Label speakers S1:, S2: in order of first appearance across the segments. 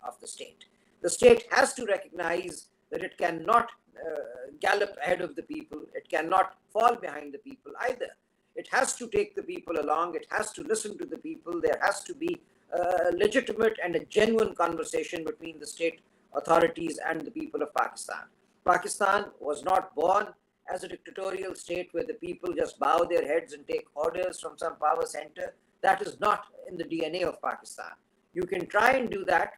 S1: of the state. The state has to recognize that it cannot gallop ahead of the people. It cannot fall behind the people either. It has to take the people along. It has to listen to the people. There has to be a legitimate and a genuine conversation between the state authorities and the people of Pakistan. Pakistan was not born as a dictatorial state where the people just bow their heads and take orders from some power center. That is not in the DNA of Pakistan. You can try and do that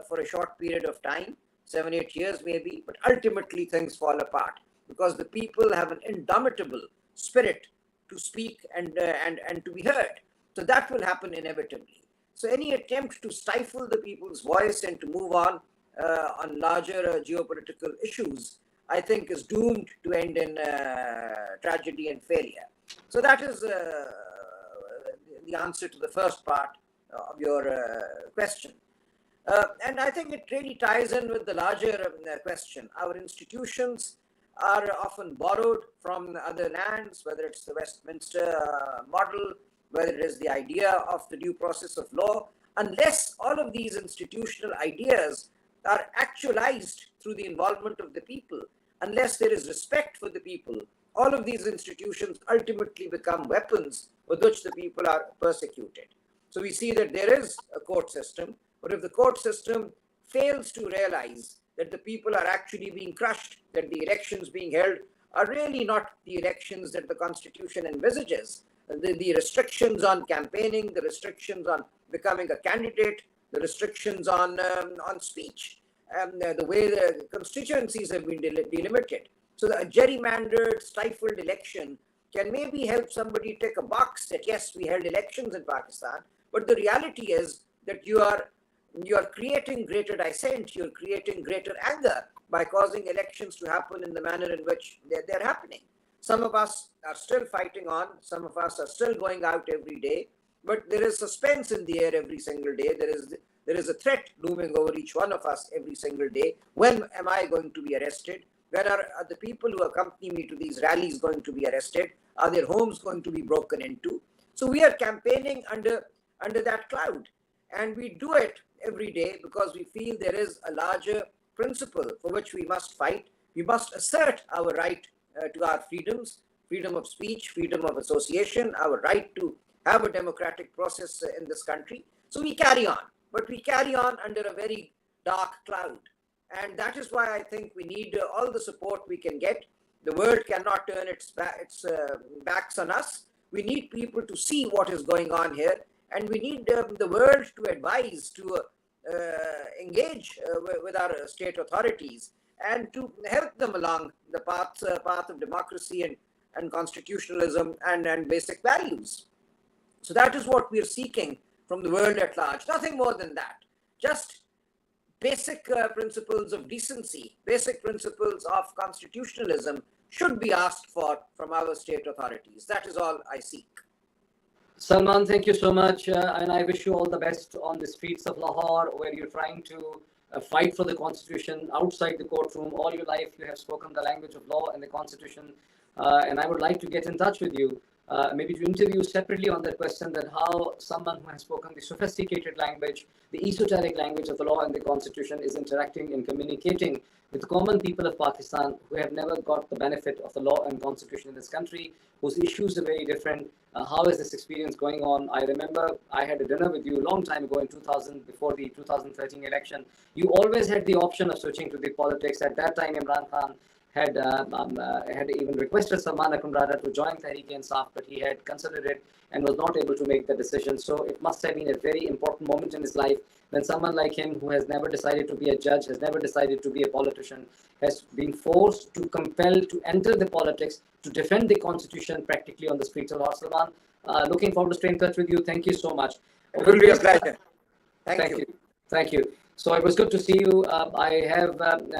S1: for a short period of time, 7-8 years maybe, but ultimately things fall apart because the people have an indomitable spirit to speak and to be heard. So that will happen inevitably. So any attempt to stifle the people's voice and to move on larger geopolitical issues, I think, is doomed to end in tragedy and failure. So that is the answer to the first part of your question. And I think it really ties in with the larger question. Our institutions are often borrowed from other lands, whether it's the Westminster model, whether it is the idea of the due process of law. Unless all of these institutional ideas are actualized through the involvement of the people, unless there is respect for the people, all of these institutions ultimately become weapons with which the people are persecuted. So we see that there is a court system, but if the court system fails to realize that the people are actually being crushed, that the elections being held are really not the elections that the Constitution envisages, the restrictions on campaigning, the restrictions on becoming a candidate, the restrictions on speech, the way the constituencies have been delimited. So the gerrymandered, stifled election can maybe help somebody tick a box that yes, we held elections in Pakistan, but the reality is that you are creating greater dissent, you're creating greater anger by causing elections to happen in the manner in which they're happening. Some of us are still fighting on, some of us are still going out every day, but there is suspense in the air every single day. There is a threat looming over each one of us every single day. When am I going to be arrested? When are the people who accompany me to these rallies going to be arrested? Are their homes going to be broken into? So we are campaigning under that cloud. And we do it every day because we feel there is a larger principle for which we must fight. We must assert our right to our freedoms, freedom of speech, freedom of association, our right to have a democratic process in this country. So we carry on, but we carry on under a very dark cloud. And that is why I think we need all the support we can get. The world cannot turn its backs on us. We need people to see what is going on here. And we need the world to advise, to engage with our state authorities and to help them along the path of democracy and constitutionalism and basic values. So that is what we're seeking from the world at large. Nothing more than that. Just basic principles of decency, basic principles of constitutionalism should be asked for from our state authorities. That is all I seek.
S2: Salman, thank you so much, and I wish you all the best on the streets of Lahore, where you're trying to fight for the Constitution outside the courtroom. All your life, you have spoken the language of law and the Constitution, and I would like to get in touch with you, maybe to interview separately on that question, that how someone who has spoken the sophisticated language, the esoteric language of the law and the Constitution is interacting and communicating with the common people of Pakistan who have never got the benefit of the law and Constitution in this country, whose issues are very different. How is this experience going on? I remember I had a dinner with you a long time ago in 2000, before the 2013 election. You always had the option of switching to the politics. At that time, Imran Khan had even requested Salman Akhundzada to join Tehreek-e-Insaf, but he had considered it and was not able to make the decision. So it must have been a very important moment in his life when someone like him, who has never decided to be a judge, has never decided to be a politician, has been forced to compel to enter the politics to defend the Constitution practically on the streets of Salman. Looking forward to staying in touch with you. Thank you so much.
S1: It will be a pleasure. Thank you.
S2: Thank you. So it was good to see you. I have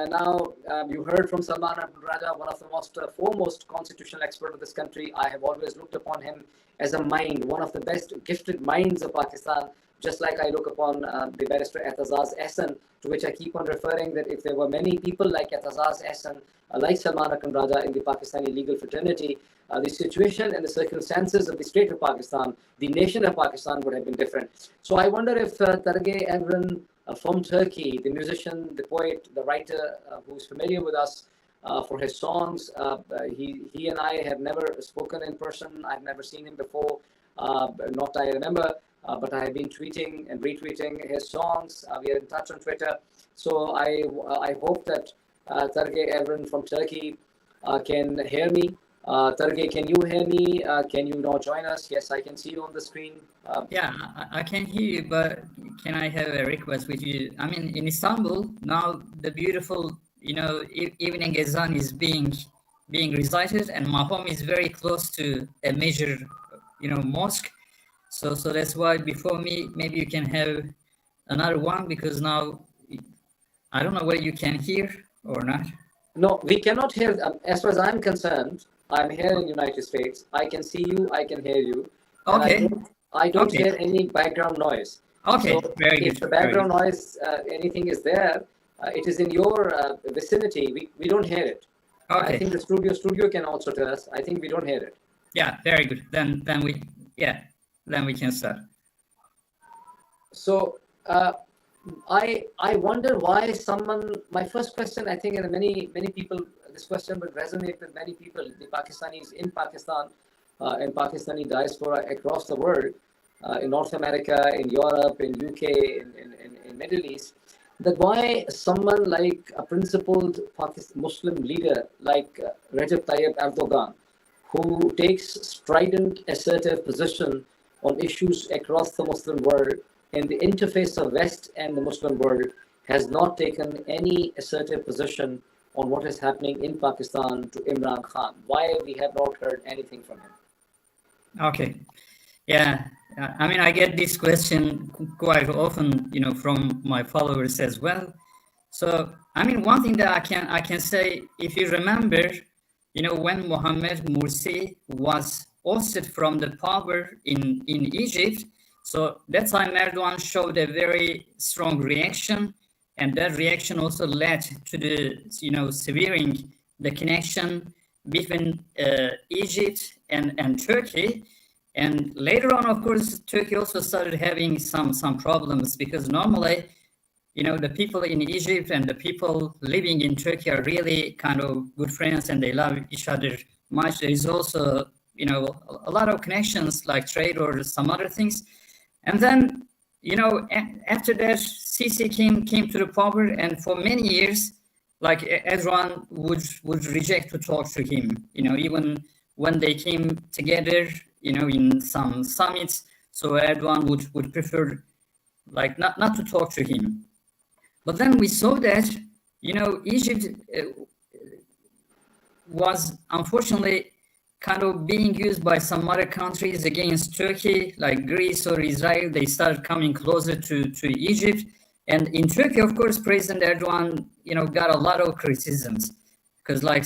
S2: now, you heard from Salman Akhundzada, one of the most foremost constitutional experts of this country. I have always looked upon him as a mind, one of the best gifted minds of Pakistan, just like I look upon the barrister Aetazaz Ahsan, to which I keep on referring, that if there were many people like Aetazaz Ahsan, like Salman Akhundzada in the Pakistani legal fraternity, the situation and the circumstances of the state of Pakistan, the nation of Pakistan would have been different. So I wonder if Imran, from Turkey, the musician, the poet, the writer, who's familiar with us for his songs. He and I have never spoken in person. I've never seen him before, not I remember, but I have been tweeting and retweeting his songs. We are in touch on Twitter. So I hope that Targe Evren from Turkey can hear me. Targe, can you hear me? Can you now join us? Yes, I can see you on the screen.
S3: Yeah, I can hear you, but can I have a request with you? I mean, in Istanbul now, the beautiful, evening ezan is being recited, and my home is very close to a major, mosque. So that's why before me, maybe you can have another one, because now I don't know whether you can hear or not.
S2: No, we cannot hear. As far as I'm concerned, I'm here in the United States. I can see you. I can hear you.
S3: Okay.
S2: I don't
S3: Okay.
S2: hear any background noise.
S3: Okay,
S2: So
S3: very good.
S2: if the background noise, anything is there, it is in your vicinity. We don't hear it.
S3: Okay.
S2: I think the studio can also tell us. I think we don't hear it.
S3: Yeah, very good. Then we can start.
S2: So I wonder why someone. My first question, I think, and many people, this question will resonate with many people, the Pakistanis in Pakistan, and Pakistani diaspora across the world, in North America, in Europe, in UK, in Middle East, that why someone like a principled Muslim leader like Recep Tayyip Erdogan, who takes strident, assertive position on issues across the Muslim world in the interface of West and the Muslim world, has not taken any assertive position on what is happening in Pakistan to Imran Khan. Why we have not heard anything from him?
S3: Okay. Yeah. I mean, I get this question quite often, from my followers as well. So, I mean, one thing that I can say, if you remember, when Mohammed Morsi was ousted from the power in Egypt, so that time Erdogan showed a very strong reaction, and that reaction also led to the, severing the connection between Egypt and Turkey. And later on, of course, Turkey also started having some problems, because normally, the people in Egypt and the people living in Turkey are really kind of good friends, and they love each other much. There is also, a lot of connections like trade or some other things. And then, after that, Sisi came to the power, and for many years, like Erdogan would reject to talk to him, even when they came together, in some summits. So Erdogan would prefer like not to talk to him. But then we saw that, Egypt was unfortunately kind of being used by some other countries against Turkey, like Greece or Israel. They started coming closer to Egypt. And in Turkey, of course, President Erdogan, got a lot of criticisms, because like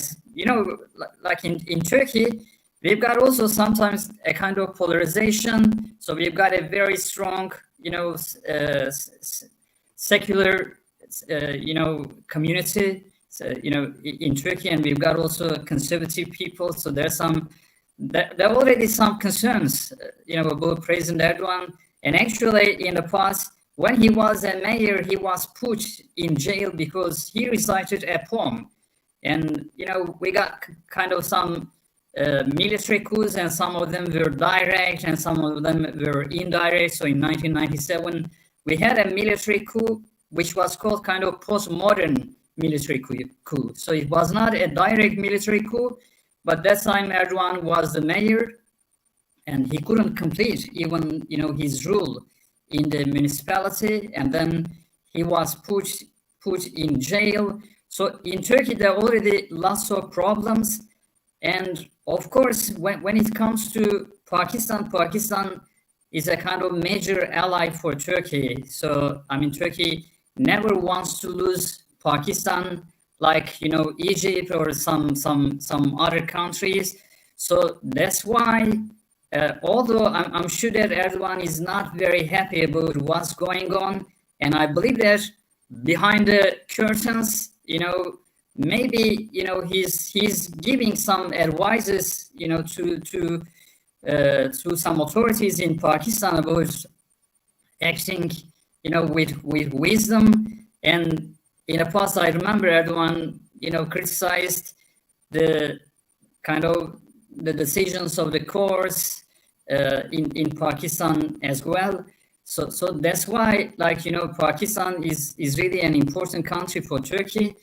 S3: in Turkey, we've got also sometimes a kind of polarization. So we've got a very strong, secular, community, in Turkey, and we've got also conservative people. So there are already some concerns, about President Erdogan. And actually, in the past, when he was a mayor, he was put in jail because he recited a poem. And, we got kind of some military coups, and some of them were direct and some of them were indirect. So in 1997, we had a military coup, which was called kind of postmodern military coup. So it was not a direct military coup, but that time Erdogan was the mayor, and he couldn't complete even, his rule in the municipality, and then he was put in jail. So in Turkey, there are already lots of problems. And of course, when it comes to Pakistan is a kind of major ally for Turkey. So, I mean, Turkey never wants to lose Pakistan like, Egypt or some other countries. So that's why, although I'm sure that Erdogan is not very happy about what's going on, and I believe that behind the curtains, maybe he's giving some advices to some authorities in Pakistan about acting with wisdom. And in the past, I remember Erdogan, criticized the kind of the decisions of the courts in Pakistan as well. So that's why, Pakistan is really an important country for Turkey.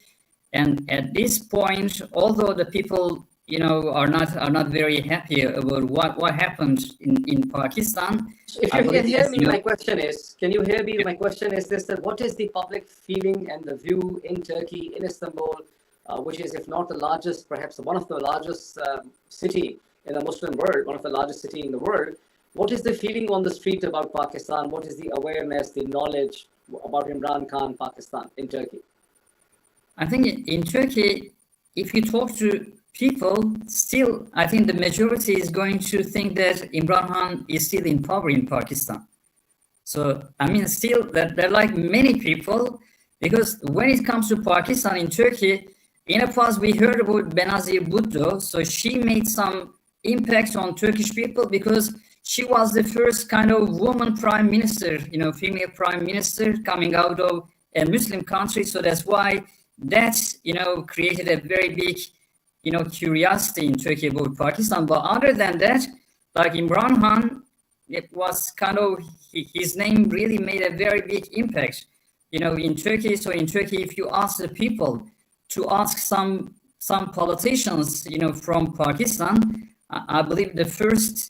S3: And at this point, although the people, are not very happy about what happened in Pakistan.
S2: If you can hear me, my question is, can you hear me? My question is this, that what is the public feeling and the view in Turkey, in Istanbul, which is, if not the largest, perhaps one of the largest city in the Muslim world, one of the largest city in the world. What is the feeling on the street about Pakistan? What is the awareness, the knowledge about Imran Khan, Pakistan, in Turkey?
S3: I think in Turkey, if you talk to people, still, I think the majority is going to think that Imran Khan is still in power in Pakistan. So, still, that there are like many people, because when it comes to Pakistan in Turkey, in the past, we heard about Benazir Bhutto. So she made some impact on Turkish people because she was the first kind of woman prime minister, female prime minister coming out of a Muslim country. So that's why that, created a very big, curiosity in Turkey about Pakistan. But other than that, like Imran Khan, it was kind of, his name really made a very big impact, in Turkey. So in Turkey, if you ask the people to ask some politicians, from Pakistan, I believe the first,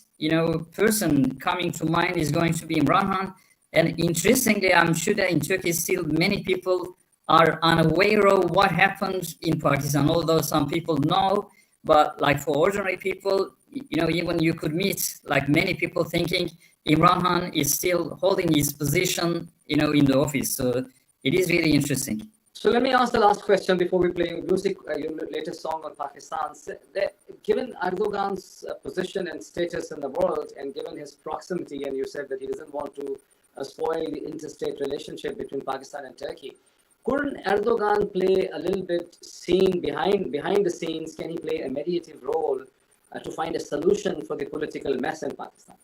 S3: person coming to mind is going to be Imran Khan. And interestingly, I'm sure that in Turkey still many people are unaware of what happened in Pakistan, although some people know. But like for ordinary people, even you could meet like many people thinking Imran Khan is still holding his position, in the office. So it is really interesting.
S2: So let me ask the last question before we play music, your latest song on Pakistan. Given Erdogan's position and status in the world, and given his proximity, and you said that he doesn't want to spoil the interstate relationship between Pakistan and Turkey, couldn't Erdogan play a little bit behind the scenes? Can he play a mediative role to find a solution for the political mess in Pakistan?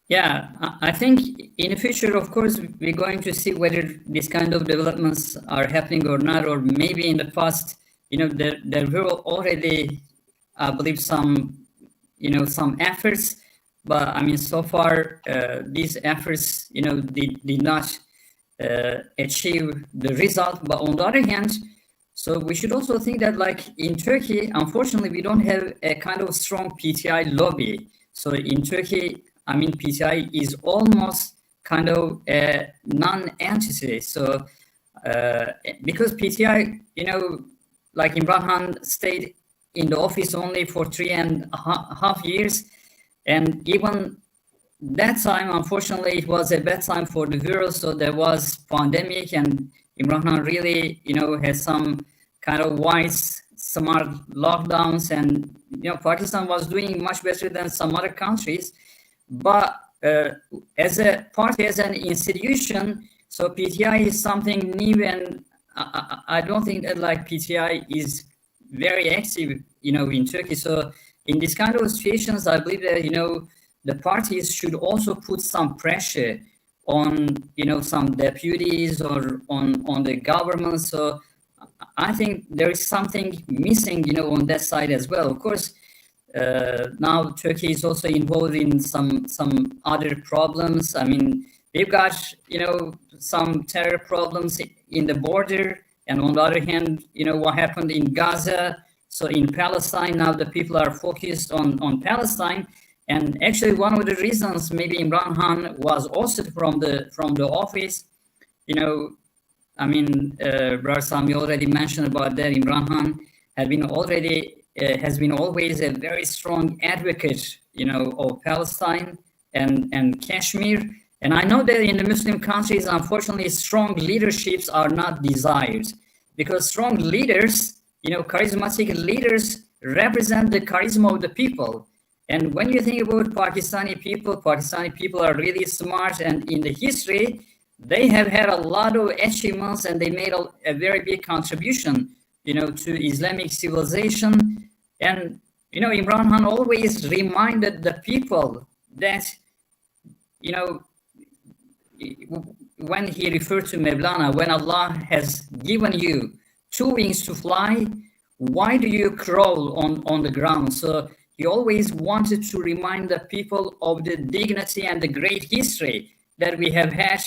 S3: Yeah, I think in the future, of course, we're going to see whether these kind of developments are happening or not, or maybe in the past, there were already, I believe, some efforts, but so far, these efforts, did not achieve the result. But on the other hand, so we should also think that, like in Turkey, unfortunately, we don't have a kind of strong PTI lobby. So in Turkey, PTI is almost kind of a non-entity. So because PTI, like Imran Khan stayed in the office only for 3.5 years, and even that time, unfortunately, it was a bad time for the world. So there was pandemic, and Imran Khan really, had some kind of wise, smart lockdowns, and Pakistan was doing much better than some other countries. But as a party, as an institution, so PTI is something new, and I don't think that like PTI is very active, in Turkey. So in this kind of situations, I believe that the parties should also put some pressure on some deputies or on the government. So I think there is something missing, on that side as well. Of course. Now Turkey is also involved in some other problems. We've got some terror problems in the border, and on the other hand, what happened in Gaza. So in Palestine now, the people are focused on Palestine, and actually one of the reasons maybe Imran Khan was also from the office. Brother Sami already mentioned about that. Imran Khan has been always a very strong advocate, of Palestine and Kashmir. And I know that in the Muslim countries, unfortunately, strong leaderships are not desired, because strong leaders, charismatic leaders represent the charisma of the people. And when you think about Pakistani people are really smart, and in the history, they have had a lot of achievements, and they made a very big contribution to Islamic civilization. And, Imran Khan always reminded the people that, when he referred to Mevlana, when Allah has given you two wings to fly, why do you crawl on the ground? So he always wanted to remind the people of the dignity and the great history that we have had,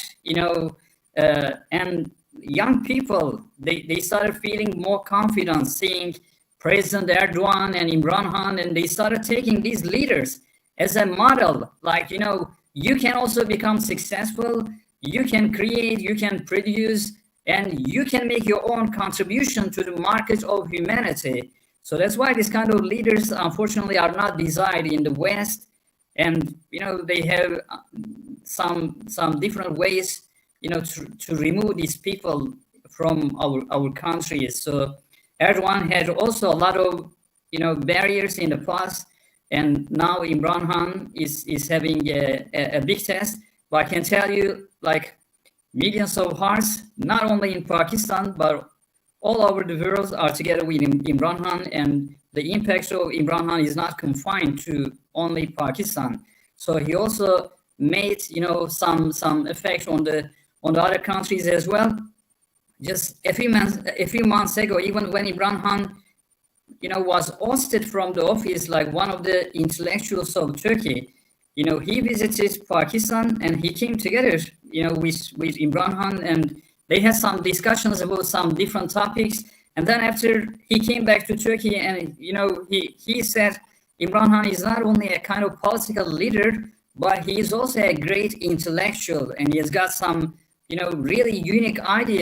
S3: and young people, they started feeling more confident seeing President Erdogan and Imran Khan, and they started taking these leaders as a model. Like, you can also become successful, you can create, you can produce, and you can make your own contribution to the market of humanity. So that's why these kind of leaders, unfortunately, are not desired in the West. And, they have some different ways, to remove these people from our countries. So Erdogan had also a lot of, barriers in the past. And now Imran Khan is having a big test. But I can tell you, like, millions of hearts, not only in Pakistan, but all over the world are together with Imran Khan, and the impact of Imran Khan is not confined to only Pakistan. So he also made, some effect on the other countries as well. Just a few months ago, even when Imran Khan, was ousted from the office, like one of the intellectuals of Turkey, he visited Pakistan and he came together, with Imran Khan, and they had some discussions about some different topics. And then after he came back to Turkey, and, he said Imran Khan is not only a kind of political leader, but he is also a great intellectual, and he has got some, really unique ideas